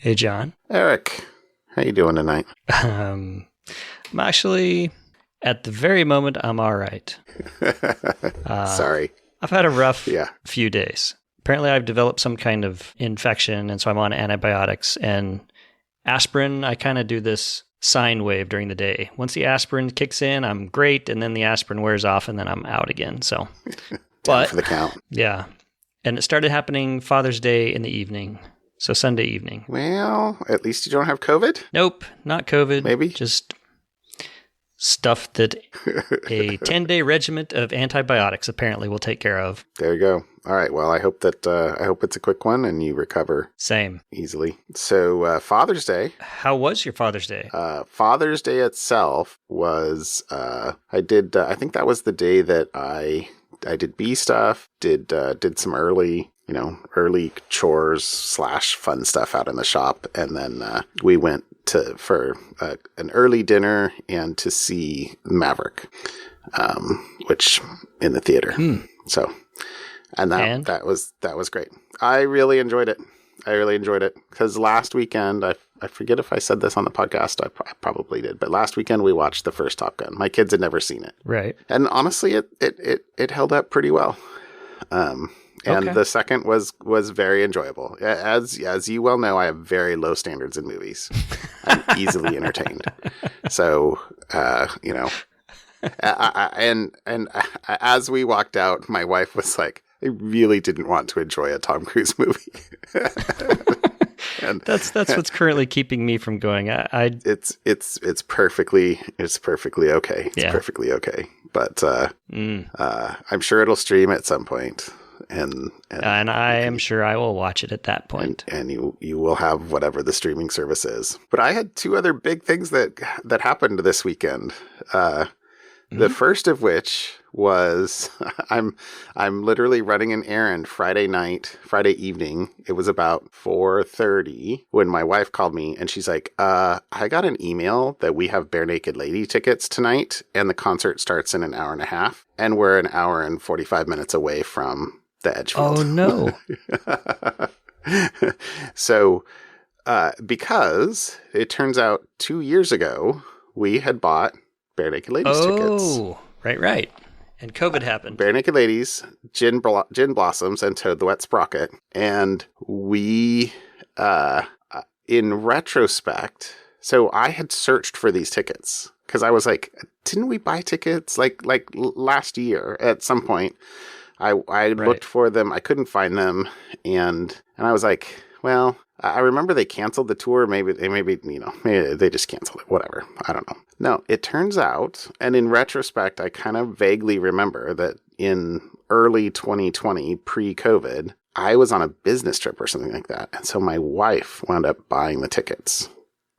Hey, John. Eric, how you doing tonight? I'm actually, at the very moment, I'm all right. Sorry. I've had a rough Yeah. few days. Apparently, I've developed some kind of infection, and so I'm on antibiotics. And aspirin, I kind of do this sine wave during the day. Once the aspirin kicks in, I'm great, and then the aspirin wears off, and then I'm out again. So, Down for the count. Yeah. And it started happening Father's Day in the evening. So Sunday evening. Well, at least you don't have COVID? Nope, not COVID. Maybe? Just stuff that a 10-day regiment of antibiotics apparently will take care of. There you go. All right. Well, I hope it's a quick one and you recover. Same. Easily. So Father's Day. How was your Father's Day? Father's Day itself was, I think that was the day that I did bee stuff, did some early chores / fun stuff out in the shop. And then we went for an early dinner and to see Maverick, which in the theater. So, and that was great. I really enjoyed it. Because last weekend, I forget if I said this on the podcast. I probably did, but last weekend we watched the first Top Gun. My kids had never seen it, right? And honestly, it held up pretty well. And the second was very enjoyable. As you well know, I have very low standards in movies. I'm easily entertained. So, as we walked out, my wife was like, I really didn't want to enjoy a Tom Cruise movie. And that's what's currently keeping me from going. It's perfectly okay. It's perfectly okay. But I'm sure it'll stream at some point. And I am sure I will watch it at that point. And you will have whatever the streaming service is. But I had two other big things that happened this weekend. The first of which was I'm literally running an errand Friday evening. It was about 4:30 when my wife called me and she's like, I got an email that we have Bare Naked Lady tickets tonight and the concert starts in an hour and a half and we're an hour and 45 minutes away from the Edgefield. Oh no. So, because it turns out 2 years ago we had bought Bare Naked Ladies tickets. Oh, right. And COVID happened. Bare Naked Ladies, Gin Blossoms, and Toad the Wet Sprocket. And we, in retrospect, so I had searched for these tickets because I was like, didn't we buy tickets like last year at some point? I looked for them. I couldn't find them. And I was like, well, I remember they canceled the tour. Maybe they just canceled it. Whatever. I don't know. No, it turns out, and in retrospect, I kind of vaguely remember that in early 2020, pre-COVID, I was on a business trip or something like that. And so my wife wound up buying the tickets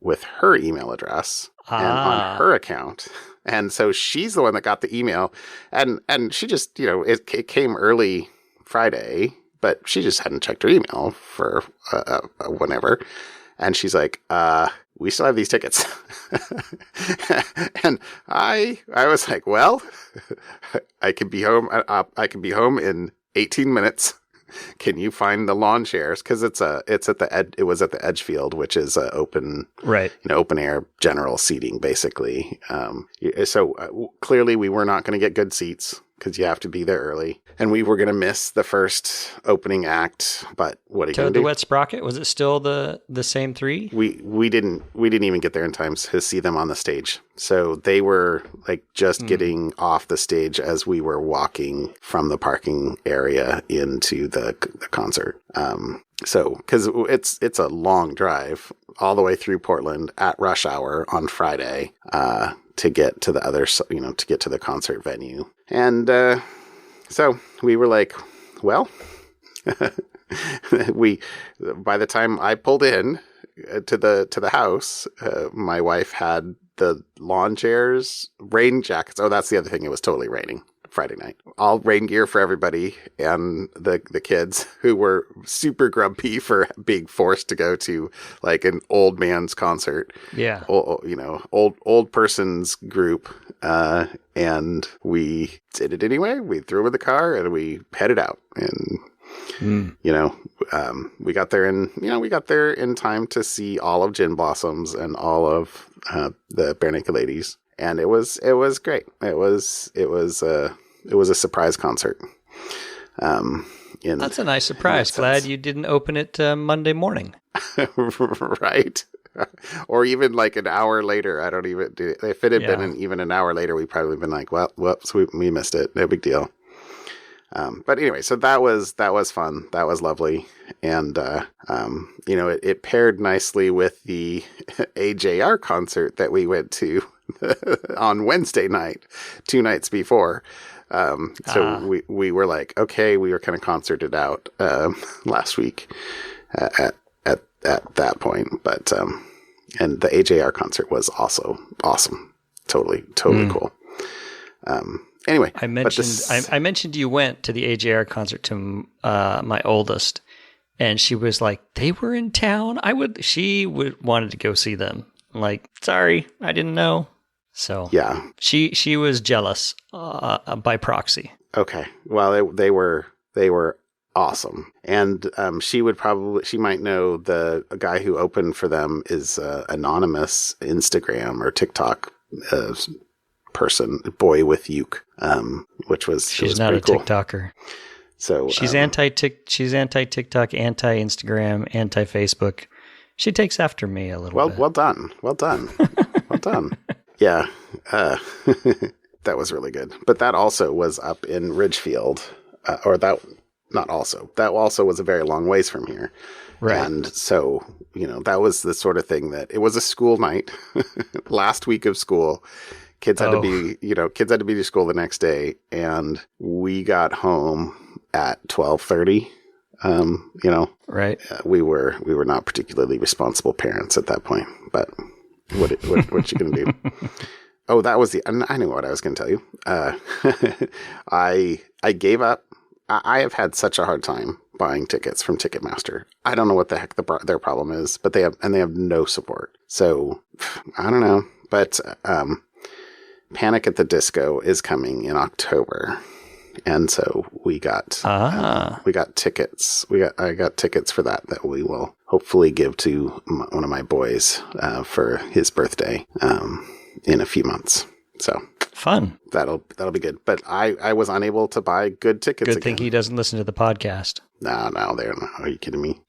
with her email address and on her account. And so she's the one that got the email. And she just, it came early Friday, but she just hadn't checked her email for whenever. And she's like, we still have these tickets. And I was like, well, I can be home. I can be home in 18 minutes. Can you find the lawn chairs? Because it was at the Edgefield, which is open, open air general seating, basically. So clearly we were not going to get good seats because you have to be there early. And we were going to miss the first opening act, but what are you going to do? Toad the Wet Sprocket, was it still the same three? We didn't even get there in time to see them on the stage. So they were like just getting off the stage as we were walking from the parking area into the concert. So because it's a long drive all the way through Portland at rush hour on Friday, to get to the other, to get to the concert venue. And, so we were like, well, by the time I pulled in to the house, my wife had the lawn chairs, rain jackets. Oh, that's the other thing. It was totally raining Friday night. All rain gear for everybody and the kids who were super grumpy for being forced to go to like an old man's concert. Yeah. Old person's group. And we did it anyway. We threw them in the car and we headed out. And We got there in time to see all of Gin Blossoms and all of the Bare Naked Ladies, and it was great. It was a surprise concert. That's a nice surprise. Glad you didn't open it Monday morning. Right. Or even like an hour later. I don't even do it. If it had been even an hour later, we'd probably been like, well, whoops, we missed it. No big deal. But anyway, so that was fun. That was lovely. And, it paired nicely with the AJR concert that we went to on Wednesday night, 2 nights before. So we were like, okay, we were kind of concerted out, last week at that point, but, and the AJR concert was also awesome. Totally cool. Anyway, I mentioned you went to the AJR concert to my oldest, and she was like, they were in town. She wanted to go see them. I'm like, sorry, I didn't know. So yeah, she was jealous by proxy. Okay, well they were awesome, and she might know the guy who opened for them is anonymous Instagram or TikTok person, Boy with Uke, which was she's not a cool. TikToker. So she's she's anti TikTok, anti Instagram, anti Facebook. She takes after me a little bit. Well done. Well done. Yeah, that was really good. But that also was up in Ridgefield, that also was a very long ways from here. Right. And so, that was the sort of thing that it was a school night, last week of school. Kids had to be to school the next day, and we got home at 12:30. Right. We were not particularly responsible parents at that point, but what you gonna do? Oh, that was I knew what I was gonna tell you. I gave up. I have had such a hard time buying tickets from Ticketmaster. I don't know what the heck their problem is, but they have no support. So I don't know, but Panic at the Disco is coming in October, and so we got tickets. I got tickets for that we will hopefully give to one of my boys for his birthday in a few months. So fun. That'll be good. But I was unable to buy good tickets. Good thing he doesn't listen to the podcast. No, they're not. Are you kidding me?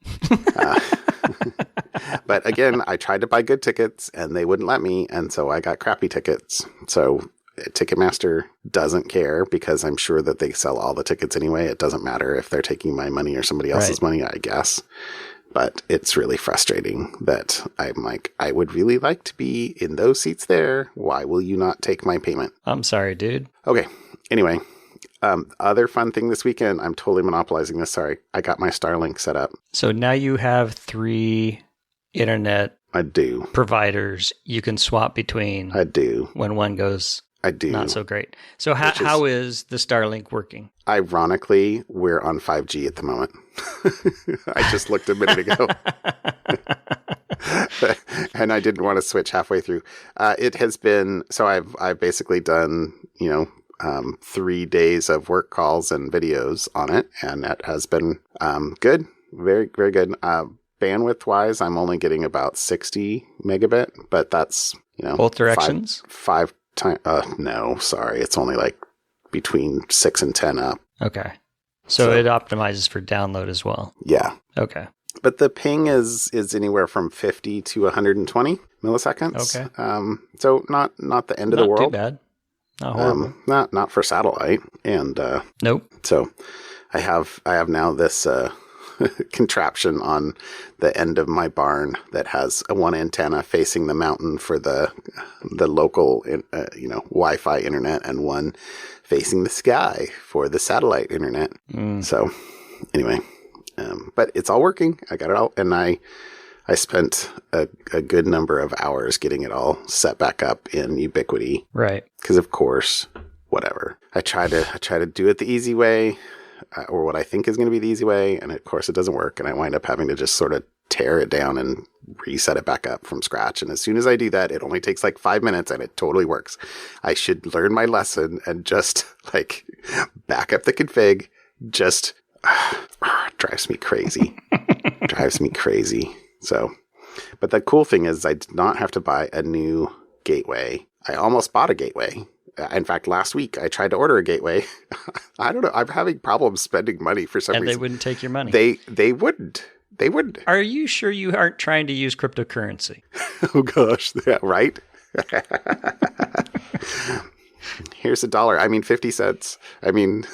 But again, I tried to buy good tickets and they wouldn't let me, and so I got crappy tickets. So Ticketmaster doesn't care because I'm sure that they sell all the tickets anyway. It doesn't matter if they're taking my money or somebody else's money, I guess. But it's really frustrating that I'm like, I would really like to be in those seats there. Why will you not take my payment? I'm sorry, dude. Okay. Anyway, other fun thing this weekend, I'm totally monopolizing this. Sorry. I got my Starlink set up. So now you have 3 internet providers you can swap between. I do. When one goes not so great. So how is the Starlink working? Ironically, we're on 5G at the moment. I just looked a minute ago. And I didn't want to switch halfway through. It has been, so I've basically done, 3 days of work calls and videos on it. And that has been good. Very, very good. Bandwidth wise, I'm only getting about 60 megabit, but that's, both directions? Five times. No, sorry. It's only like between 6 and 10 up. Okay. So it optimizes for download as well. Yeah. Okay. But the ping is anywhere from 50 to 120 milliseconds. Okay. So not the end of the world. Not too bad. Not horrible. Not for satellite. And nope. So I have now this contraption on the end of my barn that has one antenna facing the mountain for the local Wi-Fi internet, and one facing the sky for the satellite internet. So anyway, but it's all working. I got it all, and I spent a good number of hours getting it all set back up in Ubiquiti. Right. Because of course, whatever. I try to do it the easy way. Or what I think is going to be the easy way, and of course it doesn't work, and I wind up having to just sort of tear it down and reset it back up from scratch. And as soon as I do that, it only takes like 5 minutes, and it totally works. I should learn my lesson and just like back up the config, just Drives me crazy. Drives me crazy. So, but the cool thing is I did not have to buy a new gateway. I almost bought a gateway. In fact, last week I tried to order a gateway. I don't know. I'm having problems spending money for some reason. And they wouldn't take your money. They wouldn't. They wouldn't. Are you sure you aren't trying to use cryptocurrency? Oh gosh, yeah, right. Here's $1. I mean, 50 cents. I mean,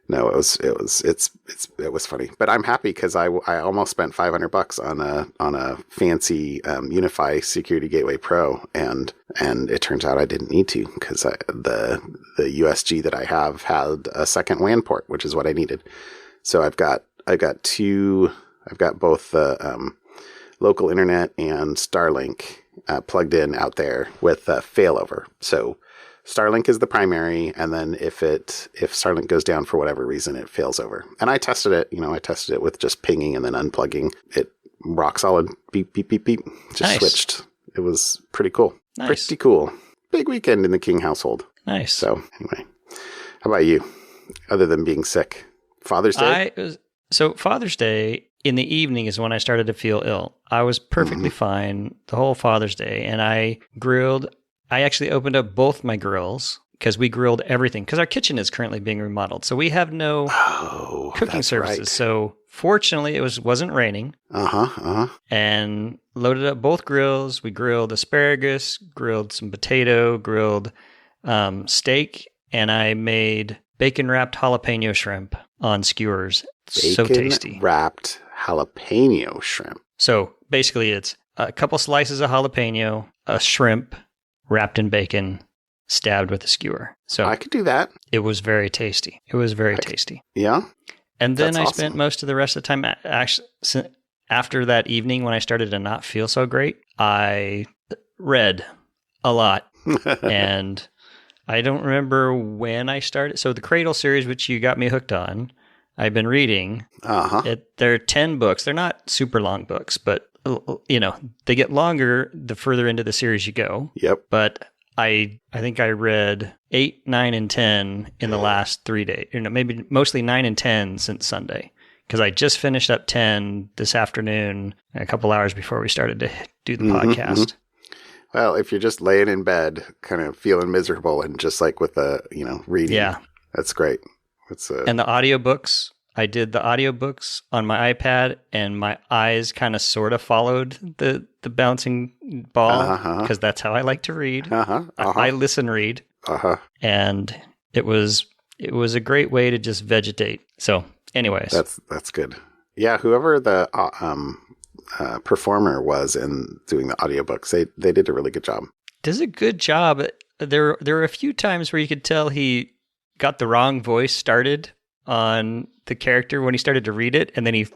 no, it was funny. But I'm happy because I almost spent $500 on a fancy Unify Security Gateway Pro, and it turns out I didn't need to because the USG that I have had a second WAN port, which is what I needed. So I've got both the local internet and Starlink plugged in out there with failover. So Starlink is the primary, and then if Starlink goes down for whatever reason, it fails over. And I tested it. I tested it with just pinging and then unplugging. It rock solid. Beep beep beep beep. Just switched. It was pretty cool. Nice. Pretty cool. Big weekend in the King household. Nice. So anyway, how about you? Other than being sick, Father's Day. So Father's Day in the evening is when I started to feel ill. I was perfectly fine the whole Father's Day, and I grilled. I actually opened up both my grills because we grilled everything because our kitchen is currently being remodeled. So we have no cooking services. Right. So fortunately, it wasn't raining. And loaded up both grills. We grilled asparagus, grilled some potato, grilled steak, and I made bacon-wrapped jalapeno shrimp on skewers. So tasty. Bacon-wrapped jalapeno shrimp. So basically, it's a couple slices of jalapeno, a shrimp, wrapped in bacon, stabbed with a skewer. So I could do that. It was very tasty. Tasty. Yeah. And then I spent most of the rest of the time, actually, after that evening when I started to not feel so great, I read a lot. And I don't remember when I started. So the Cradle series, which you got me hooked on, I've been reading. They're 10 books. They're not super long books, but they get longer the further into the series you go. Yep. But I think I read 8, 9, and 10 in the last 3 days. Maybe mostly 9 and 10 since Sunday. Because I just finished up 10 this afternoon, a couple hours before we started to do the podcast. Well, if you're just laying in bed, kind of feeling miserable, and just like with the reading, that's great. And the audiobooks. I did the audiobooks on my iPad, and my eyes kind of sort of followed the bouncing ball because that's how I like to read. I listen read. And it was a great way to just vegetate. So anyways. That's good. Yeah, whoever the performer was in doing the audiobooks, they did a really good job. Does a good job. There were a few times where you could tell he got the wrong voice started on the character when he started to read it, and then he,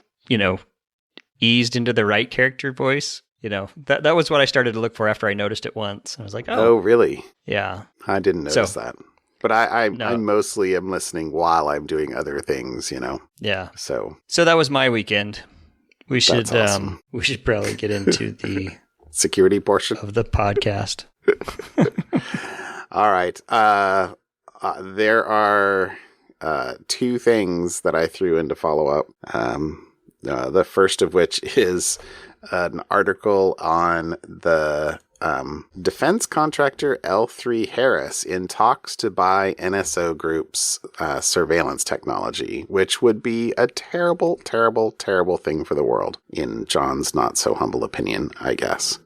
eased into the right character voice. That was what I started to look for after I noticed it once. I was like, oh really? Yeah. I didn't notice that. But I mostly am listening while I'm doing other things, Yeah. So that was my weekend. We should awesome. We should probably get into the security portion of the podcast. All right. There are 2 things that I threw in to follow up. The first of which is an article on the defense contractor L3 Harris in talks to buy NSO Group's surveillance technology, which would be a terrible, terrible, terrible thing for the world, in John's not so humble opinion, I guess.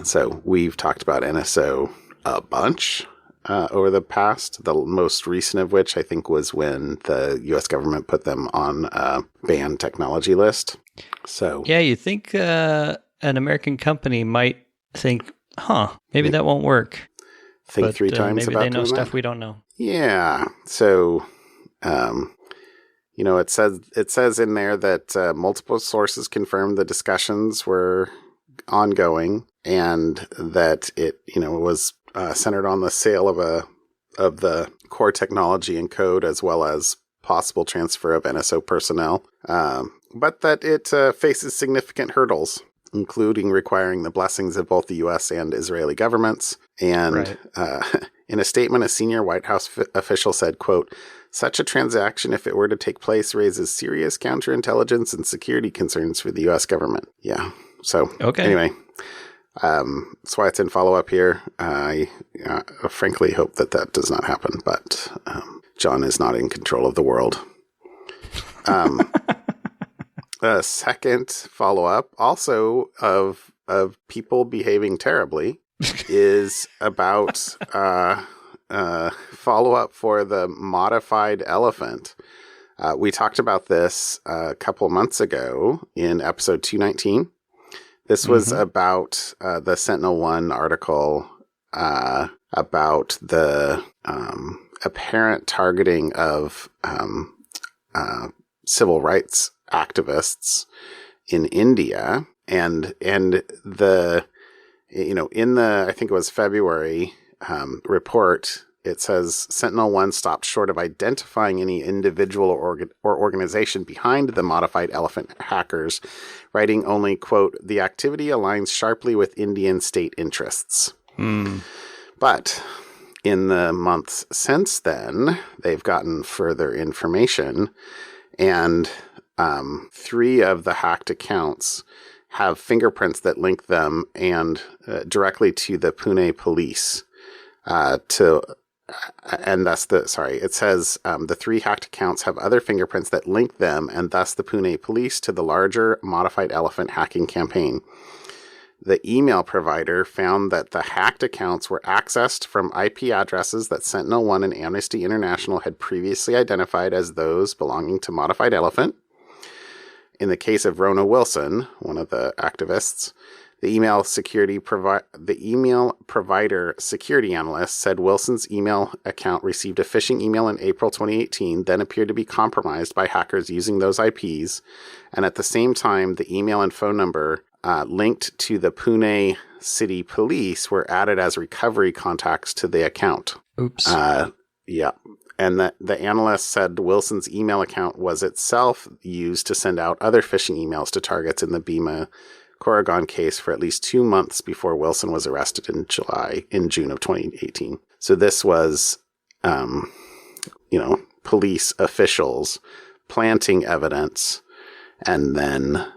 So we've talked about NSO a bunch over the past, the most recent of which I think was when the U.S. government put them on a banned technology list. So yeah, you think an American company might think, maybe that won't work. Think 3 times maybe about they know stuff that. we don't know. Yeah. So, it says in there that multiple sources confirmed the discussions were ongoing, and that it was centered on the sale of the core technology and code, as well as possible transfer of NSO personnel, but that it faces significant hurdles, including requiring the blessings of both the U.S. and Israeli governments. And in a statement, a senior White House official said, quote, Such a transaction, if it were to take place, raises serious counterintelligence and security concerns for the U.S. government. Yeah. So anyway, that's why it's in follow-up here. I frankly hope that does not happen, but John is not in control of the world. A second follow-up, also of people behaving terribly, is about follow-up for the modified elephant. We talked about this a couple months ago in episode 219. This was about the Sentinel-1 article about the apparent targeting of civil rights activists in India, and the, you know, in the, I think it was February report, it says Sentinel-1 stopped short of identifying any individual or organization behind the modified elephant hackers, writing only, quote, "The activity aligns sharply with Indian state interests." But in the months since then, they've gotten further information, and 3 of the hacked accounts have fingerprints that link them and directly to the Pune police. It says the 3 hacked accounts have other fingerprints that link them and thus the Pune police to the larger modified elephant hacking campaign. The email provider found that the hacked accounts were accessed from IP addresses that Sentinel-1 and Amnesty International had previously identified as those belonging to Modified Elephant. In the case of Rona Wilson, one of the activists, the email provider security analyst said Wilson's email account received a phishing email in April 2018, then appeared to be compromised by hackers using those IPs, and at the same time, the email and phone number linked to the Pune City Police were added as recovery contacts to the account. Oops. Yeah. And the analyst said Wilson's email account was itself used to send out other phishing emails to targets in the Bhima Koregaon case for at least 2 months before Wilson was arrested in June of 2018. So this was, police officials planting evidence and then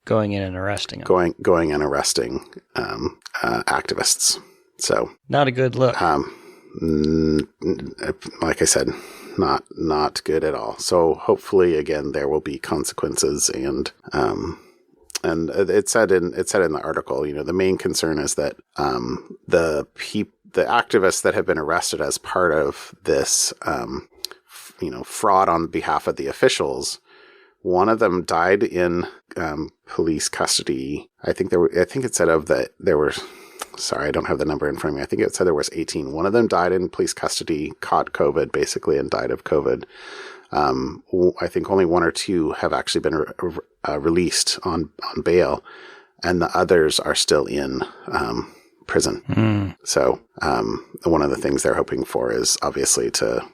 going in and arresting them. Going and arresting activists. So not a good look. Like I said, not good at all. So hopefully, again, there will be consequences, and it said in the article, the main concern is that the activists that have been arrested as part of this fraud on behalf of the officials, one of them died in police custody. I think it said there were. Sorry, I don't have the number in front of me. I think it said there was 18. One of them died in police custody, caught COVID, basically, and died of COVID. I think only 1 or 2 have actually been released on bail, and the others are still in prison. So one of the things they're hoping for is obviously to,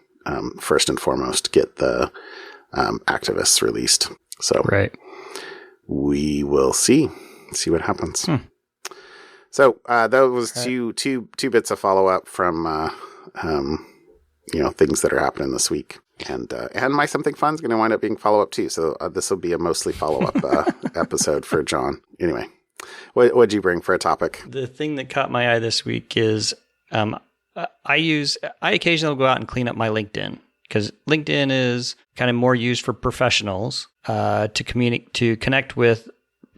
first and foremost, get the activists released. So right. We will see what happens. So that was two bits of follow up from things that are happening this week, and my something fun is going to wind up being follow up too. So this will be a mostly follow up episode for John. Anyway, what'd you bring for a topic? The thing that caught my eye this week is I occasionally go out and clean up my LinkedIn, because LinkedIn is kind of more used for professionals to connect with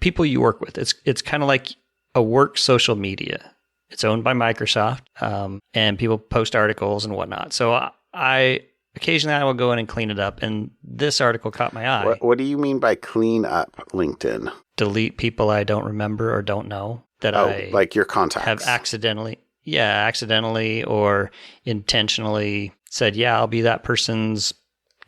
people you work with. It's kind of like a work social media. It's owned by Microsoft, and people post articles and whatnot. So occasionally I will go in and clean it up, and this article caught my eye. What do you mean by clean up LinkedIn? Delete people I don't remember or don't know that like your contacts have accidentally or intentionally said, yeah, I'll be that person's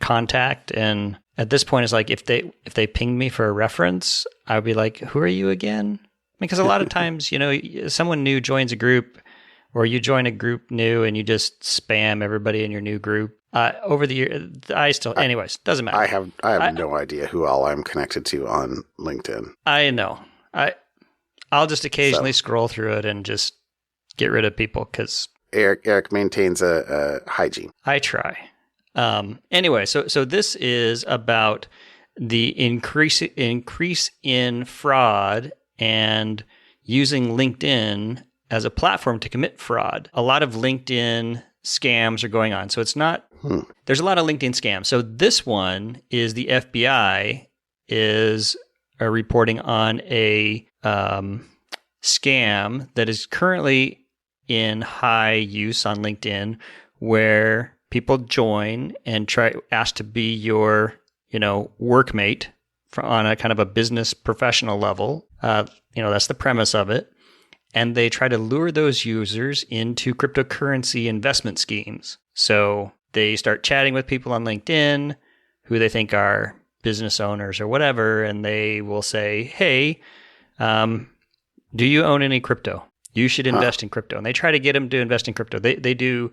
contact. And at this point, it's like if they pinged me for a reference, I would be like, who are you again? Because a lot of times, someone new joins a group, or you join a group new and you just spam everybody in your new group. Over the year, anyways, doesn't matter. I have no idea who all I'm connected to on LinkedIn. I know. I'll just occasionally scroll through it and just get rid of people because Eric maintains a hygiene. I try. Anyway, so this is about the increase in fraud and using LinkedIn as a platform to commit fraud. A lot of LinkedIn scams are going on. So it's not, there's a lot of LinkedIn scams. So this one is the FBI is reporting on a scam that is currently in high use on LinkedIn, where people join and ask to be your, workmate on a kind of a business professional level. That's the premise of it. And they try to lure those users into cryptocurrency investment schemes. So they start chatting with people on LinkedIn who they think are business owners or whatever, and they will say, hey, do you own any crypto? You should invest in crypto. And they try to get them to invest in crypto. They do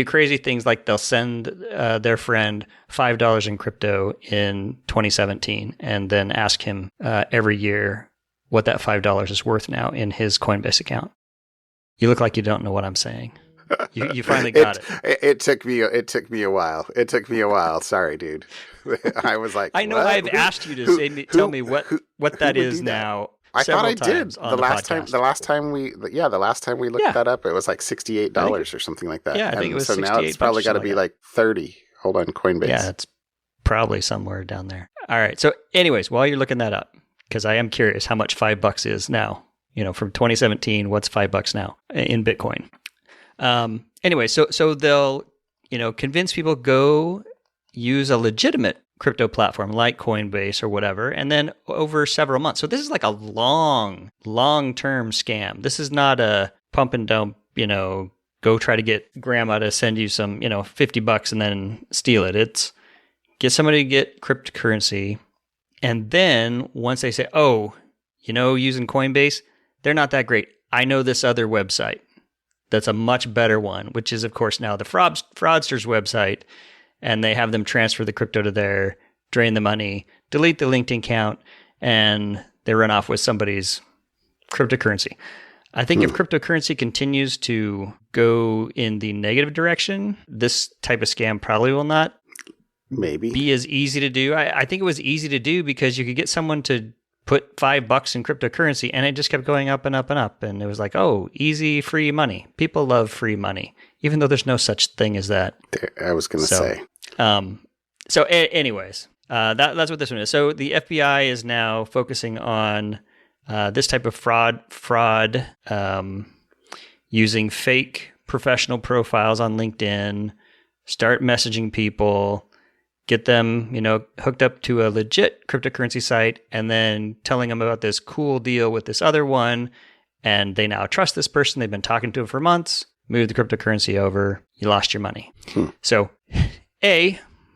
crazy things, like they'll send their friend $5 in crypto in 2017 and then ask him every year what that $5 is worth now in his Coinbase account. You look like you don't know what I'm saying. You finally got it. It took me a while. Sorry, dude. I was like, I know what? I've asked you to tell me what that is now. I thought I did the last time we looked that up. It was like $68 or something like that. Yeah, I think it was. So now it's probably got to be like 30. Hold on, Coinbase. Yeah, it's probably somewhere down there. All right. So, anyways, while you're looking that up, because I am curious how much $5 is now. From 2017, what's $5 now in Bitcoin? Anyway, so they'll convince people go use a legitimate crypto platform like Coinbase or whatever, and then over several months. So this is like a long-term scam. This is not a pump and dump, go try to get grandma to send you some, $50 and then steal it. It's get somebody to get cryptocurrency. And then once they say, oh, using Coinbase, they're not that great. I know this other website that's a much better one, which is, of course, now the fraudster's website. And they have them transfer the crypto to there, drain the money, delete the LinkedIn account, and they run off with somebody's cryptocurrency. I think if cryptocurrency continues to go in the negative direction, this type of scam probably will not be as easy to do. I think it was easy to do because you could get someone to put $5 in cryptocurrency, and it just kept going up and up and up. And it was like, oh, easy, free money. People love free money, even though there's no such thing as that. I was going to say. Anyways, that's what this one is. So the FBI is now focusing on this type of fraud using fake professional profiles on LinkedIn, start messaging people, get them, hooked up to a legit cryptocurrency site, and then telling them about this cool deal with this other one. And they now trust this person. They've been talking to him for months. Move the cryptocurrency over. You lost your money. So,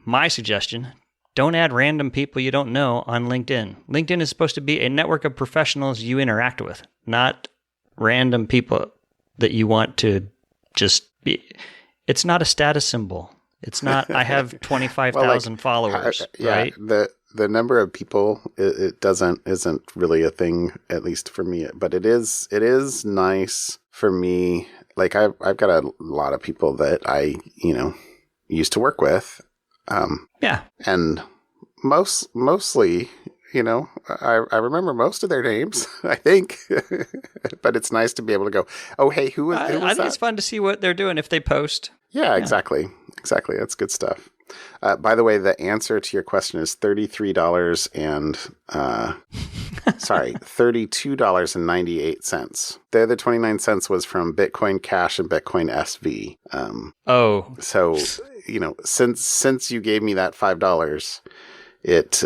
my suggestion, don't add random people you don't know on LinkedIn. LinkedIn is supposed to be a network of professionals you interact with, not random people that you want to just be. It's not a status symbol. It's not, I have 25,000 followers, right? The number of people, isn't really a thing, at least for me, but it is nice for me. Like I've got a lot of people that I, used to work with. And mostly, I remember most of their names, I think, but it's nice to be able to go, oh, hey, who was I think it's fun to see what they're doing if they post. Yeah, exactly. That's good stuff. By the way, the answer to your question is $33 and, $32.98. The other 29 cents was from Bitcoin Cash and Bitcoin SV. So, since you gave me that $5, it,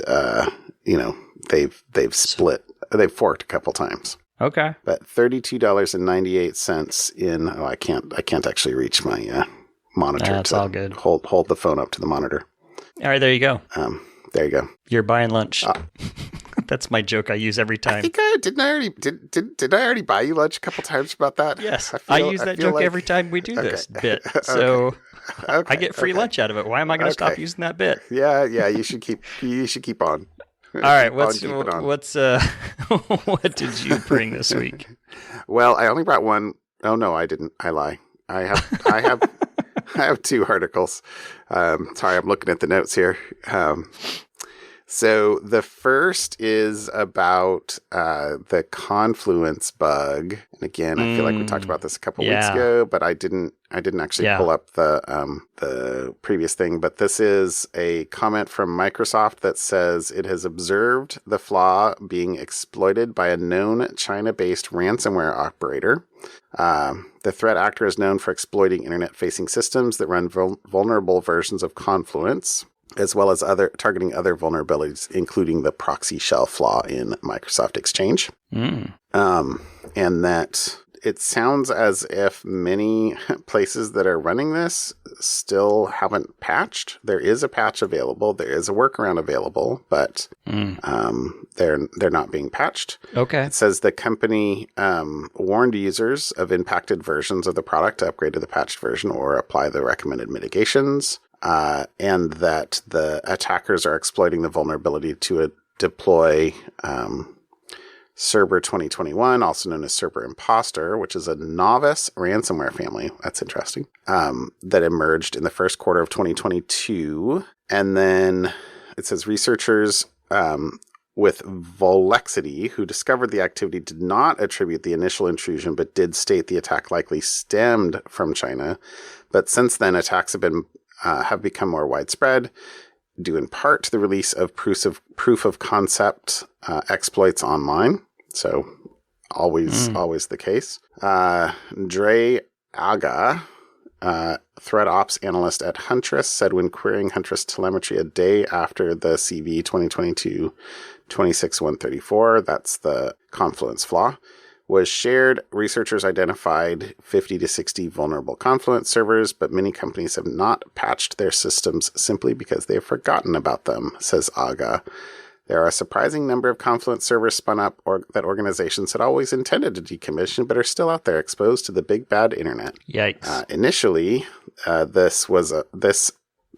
they've split, they've forked a couple times. Okay. But $32.98 in, I can't actually reach my, monitor. That's all good. Hold the phone up to the monitor. All right, there you go. There you go. You're buying lunch. That's my joke I use every time. I think did I already buy you lunch a couple times about that? Yes, I use that joke every time we do this bit. So I get free lunch out of it. Why am I going to stop using that bit? Yeah. You should keep on. All right. What did you bring this week? Well, I only brought one. Oh no, I didn't. I lie. I have I have two articles. Sorry, I'm looking at the notes here. So the first is about the Confluence bug. And again, I feel like we talked about this a couple weeks ago, but I didn't actually pull up the previous thing. But this is a comment from Microsoft that says it has observed the flaw being exploited by a known China-based ransomware operator. The threat actor is known for exploiting internet-facing systems that run vulnerable versions of Confluence, as well as targeting other vulnerabilities, including the proxy shell flaw in Microsoft Exchange. And that it sounds as if many places that are running this still haven't patched. There is a patch available. There is a workaround available, but they're not being patched. Okay. It says the company warned users of impacted versions of the product to upgrade to the patched version or apply the recommended mitigations. And that the attackers are exploiting the vulnerability to deploy Cerber 2021, also known as Cerber Imposter, which is a novice ransomware family. That's interesting. That emerged in the first quarter of 2022. And then it says researchers with Volexity, who discovered the activity, did not attribute the initial intrusion, but did state the attack likely stemmed from China. But since then, attacks have become more widespread, due in part to the release of proof of concept exploits online. So always the case. Dre Aga, threat ops analyst at Huntress, said when querying Huntress telemetry a day after the CV 2022-26134, that's the Confluence flaw, was shared, researchers identified 50 to 60 vulnerable Confluence servers, but many companies have not patched their systems simply because they have forgotten about them, says Aga. There are a surprising number of Confluence servers spun up that organizations had always intended to decommission, but are still out there exposed to the big bad internet. Yikes. Initially, this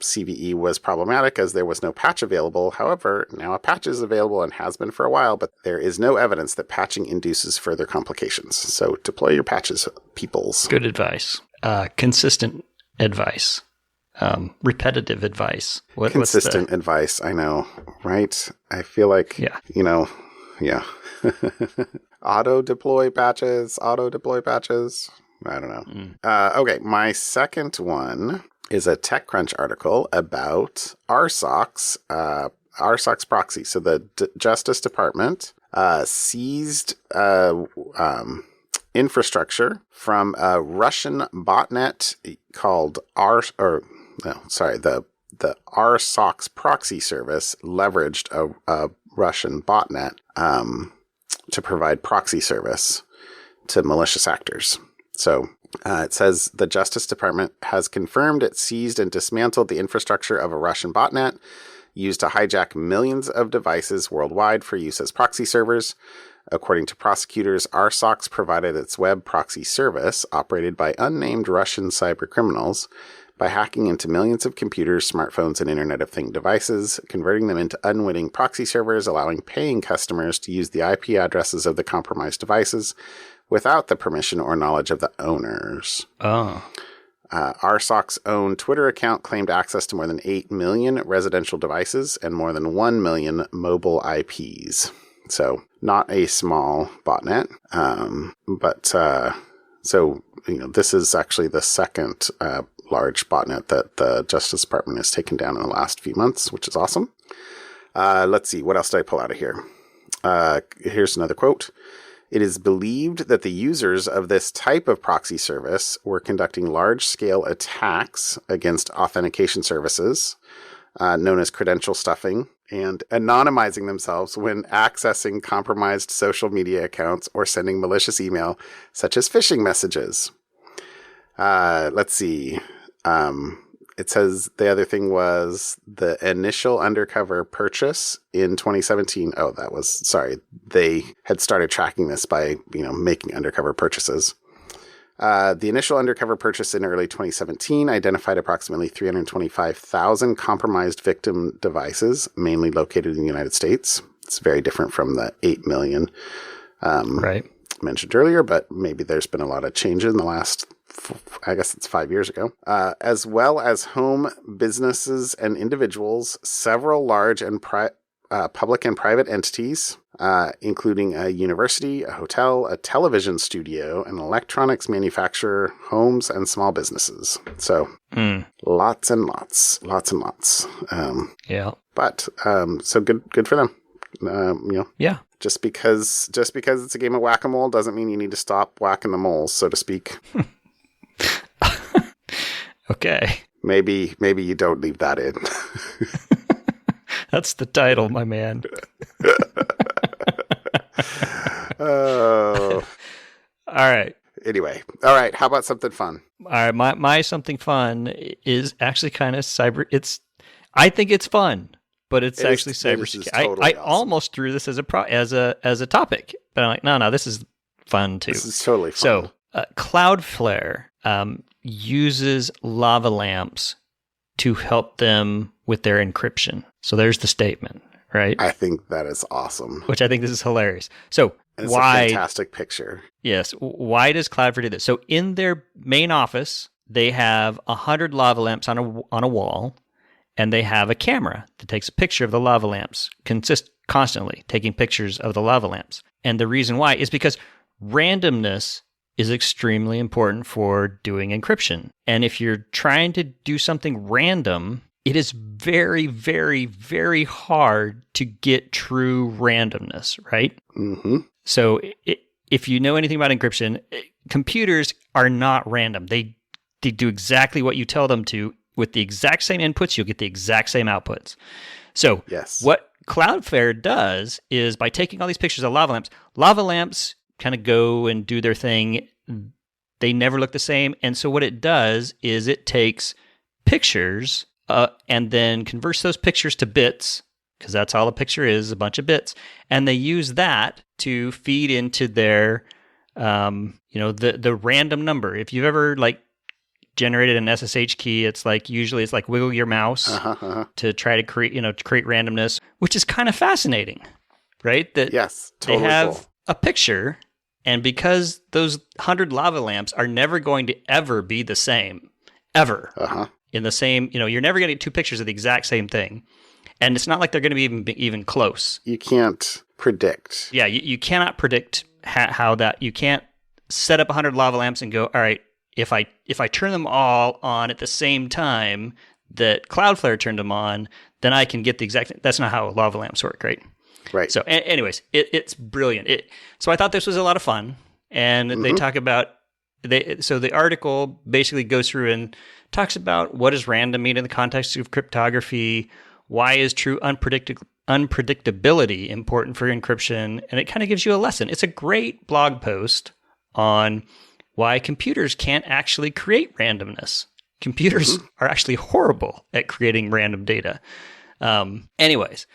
CVE was problematic as there was no patch available. However, now a patch is available and has been for a while, but there is no evidence that patching induces further complications. So deploy your patches, peoples. Good advice. Consistent advice. Repetitive advice. Consistent advice, I know, right? I feel like, yeah. Auto-deploy patches. I don't know. Okay, my second one is a TechCrunch article about RSocks, RSocks proxy. So the Justice Department seized infrastructure from a Russian botnet called the RSocks proxy service leveraged a Russian botnet to provide proxy service to malicious actors. So it says the Justice Department has confirmed it seized and dismantled the infrastructure of a Russian botnet used to hijack millions of devices worldwide for use as proxy servers. According to prosecutors, RSocks provided its web proxy service, operated by unnamed Russian cybercriminals, by hacking into millions of computers, smartphones, and Internet of Things devices, converting them into unwitting proxy servers, allowing paying customers to use the IP addresses of the compromised devices without the permission or knowledge of the owners. RSocks' own Twitter account claimed access to more than 8 million residential devices and more than 1 million mobile IPs. So not a small botnet. This is actually the second large botnet that the Justice Department has taken down in the last few months, which is awesome. Let's see. What else did I pull out of here? Here's another quote. It is believed that the users of this type of proxy service were conducting large-scale attacks against authentication services, known as credential stuffing, and anonymizing themselves when accessing compromised social media accounts or sending malicious email, such as phishing messages. Let's see. It says the other thing was the initial undercover purchase in 2017. They had started tracking this by, making undercover purchases. The initial undercover purchase in early 2017 identified approximately 325,000 compromised victim devices, mainly located in the United States. It's very different from the 8 million mentioned earlier, but maybe there's been a lot of change in the last I guess it's 5 years ago, as well as home, businesses, and individuals, several large and public and private entities, including a university, a hotel, a television studio, an electronics manufacturer, homes, and small businesses. So lots and lots. Yeah. But so good for them. Yeah. Just because it's a game of whack-a-mole doesn't mean you need to stop whacking the moles, so to speak. Okay. Maybe you don't leave that in. That's the title, my man. Oh. All right. Anyway. All right. How about something fun? All right. My something fun is actually kind of I think it's fun, but it's actually cybersecurity. Totally I awesome. almost threw this as a topic, but I'm like, no, this is fun too. This is totally fun. So Cloudflare uses lava lamps to help them with their encryption. So there's the statement, right? I think that is awesome. Which I think this is hilarious. So And it's why? a fantastic picture. Yes. Why does Cloudflare do this? So in their main office, they have 100 lava lamps on a wall, and they have a camera that takes a picture of the lava lamps, constantly taking pictures of the lava lamps. And the reason why is because randomness is extremely important for doing encryption. And if you're trying to do something random, it is very, very, very hard to get true randomness, right? Mm-hmm. So if you know anything about encryption, computers are not random. They do exactly what you tell them to. With the exact same inputs, you'll get the exact same outputs. So yes. What Cloudflare does is by taking all these pictures of lava lamps kind of go and do their thing. They never look the same. And so what it does is it takes pictures and then converts those pictures to bits, because that's all a picture is, a bunch of bits. And they use that to feed into their, the random number. If you've ever generated an SSH key, it's usually wiggle your mouse to try to create randomness, which is kind of fascinating, right? That yes, totally they have cool. a picture, and because those 100 lava lamps are never going to ever be the same, ever in the same, you're never going to get two pictures of the exact same thing, and it's not like they're going to be even close. You can't predict. Yeah, you cannot predict how that. You can't set up 100 lava lamps and go, all right, if I turn them all on at the same time that Cloudflare turned them on, then I can get the exact. That's not how lava lamps work, right? Right. So, anyways, it's brilliant. So I thought this was a lot of fun, and they talk about So the article basically goes through and talks about what does random mean in the context of cryptography, why is true unpredictability important for encryption, and it kind of gives you a lesson. It's a great blog post on why computers can't actually create randomness. Computers are actually horrible at creating random data. Anyways,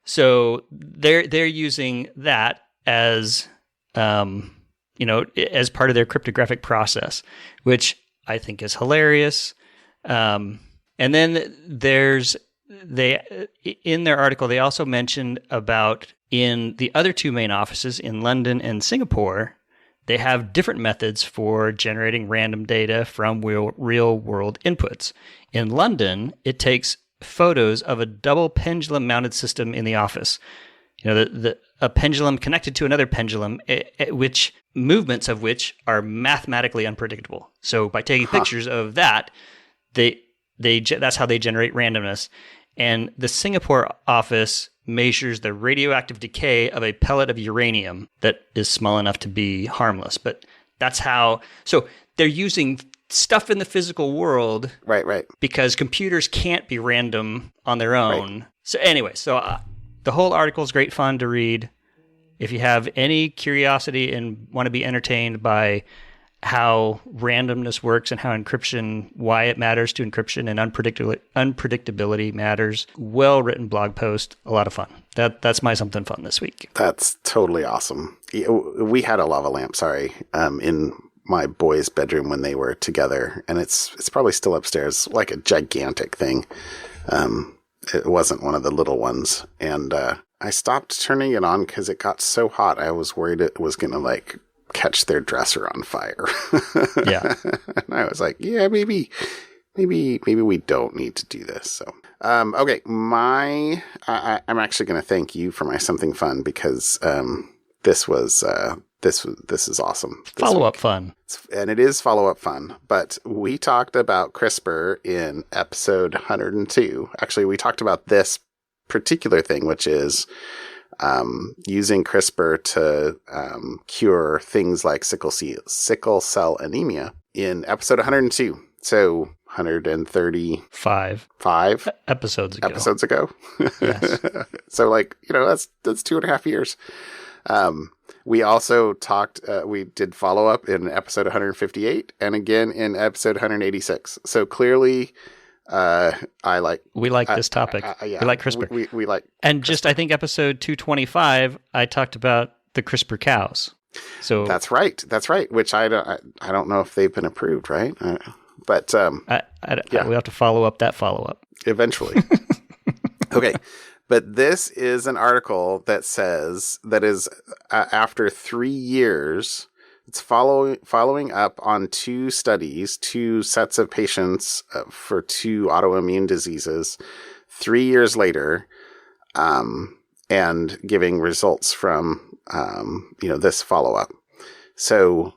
so they're using that as as part of their cryptographic process, which I think is hilarious. And then in their article, they also mentioned about in the other two main offices in London and Singapore, they have different methods for generating random data from real world inputs. In London, it takes photos of a double pendulum mounted system in the office. A pendulum connected to another pendulum, which movements of which are mathematically unpredictable. So by taking pictures of that, that's how they generate randomness. And the Singapore office measures the radioactive decay of a pellet of uranium that is small enough to be harmless. But that's how. So they're using stuff in the physical world, right? Because computers can't be random on their own. Right. So anyway, the whole article is great fun to read. If you have any curiosity and want to be entertained by how randomness works and how encryption, why it matters to encryption and unpredictability matters, well-written blog post, a lot of fun. That's my something fun this week. That's totally awesome. We had a lava lamp, in my boys' bedroom when they were together, and it's probably still upstairs, like a gigantic thing. It wasn't one of the little ones, and I stopped turning it on because it got so hot. I was worried it was going to catch their dresser on fire. Yeah. And I was like, yeah, maybe we don't need to do this. So, okay, I'm actually going to thank you for my something fun because this is awesome. Follow-up fun. And it is follow-up fun. But we talked about CRISPR in episode 102. Actually, we talked about this particular thing, which is using CRISPR to cure things like sickle cell anemia in episode 102. So 135 episodes ago. Yes. So that's 2.5 years. We also talked, we did follow up in episode 158 and again in episode 186. So clearly, we like this topic. Yeah, we like CRISPR. We like, and just, I think episode 225, I talked about the CRISPR cows. So that's right. Which I don't know if they've been approved, right? But, yeah, we have to follow up that follow-up eventually. Okay. But this is an article that says that is after 3 years, it's following up on 2 studies, 2 sets of patients for 2 autoimmune diseases 3 years later, and giving results from, this follow-up. So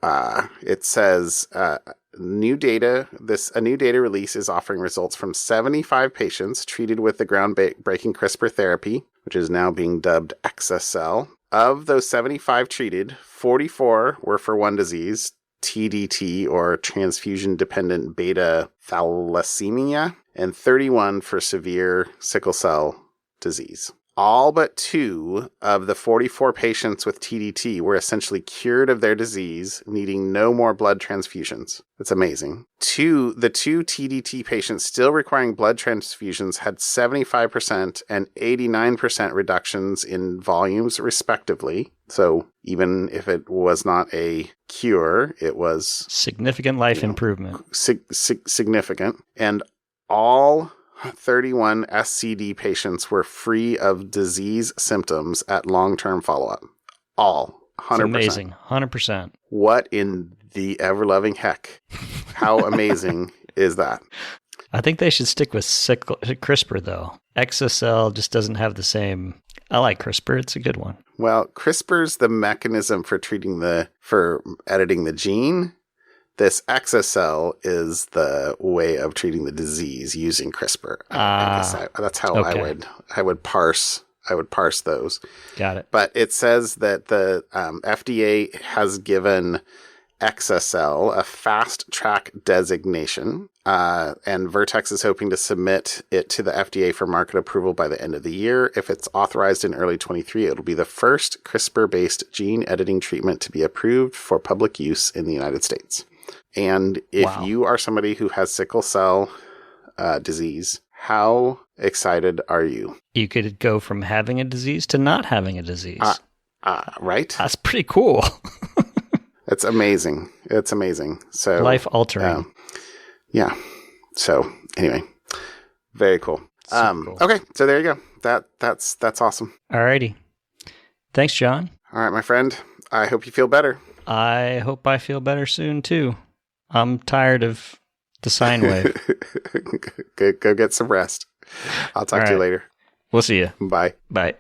it says a new data release is offering results from 75 patients treated with the groundbreaking CRISPR therapy, which is now being dubbed exa-cel. Of those 75 treated, 44 were for one disease, TDT, or transfusion-dependent beta thalassemia, and 31 for severe sickle cell disease. All but 2 of the 44 patients with TDT were essentially cured of their disease, needing no more blood transfusions. That's amazing. The 2 TDT patients still requiring blood transfusions had 75% and 89% reductions in volumes, respectively. So even if it was not a cure, it was significant life improvement. Significant. And all 31 SCD patients were free of disease symptoms at long-term follow-up. All. 100%. It's amazing. 100%. What in the ever-loving heck? How amazing is that? I think they should stick with CRISPR, though. exa-cel just doesn't have the same... I like CRISPR. It's a good one. Well, CRISPR's the mechanism for editing the gene. This exa-cel is the way of treating the disease using CRISPR. I guess that's how okay. I would parse those. Got it. But it says that the FDA has given exa-cel a fast track designation, and Vertex is hoping to submit it to the FDA for market approval by the end of the year. If it's authorized in early 2023, it'll be the first CRISPR-based gene editing treatment to be approved for public use in the United States. And if you are somebody who has sickle cell disease, how excited are you? You could go from having a disease to not having a disease. Right? That's pretty cool. It's amazing. It's amazing. So life altering. Yeah. So anyway, very cool. Cool. Okay. So there you go. That's awesome. Alrighty. Thanks, John. All right, my friend. I hope you feel better. I hope I feel better soon too. I'm tired of the sine wave. Go get some rest. I'll talk to you later. We'll see you. Bye. Bye.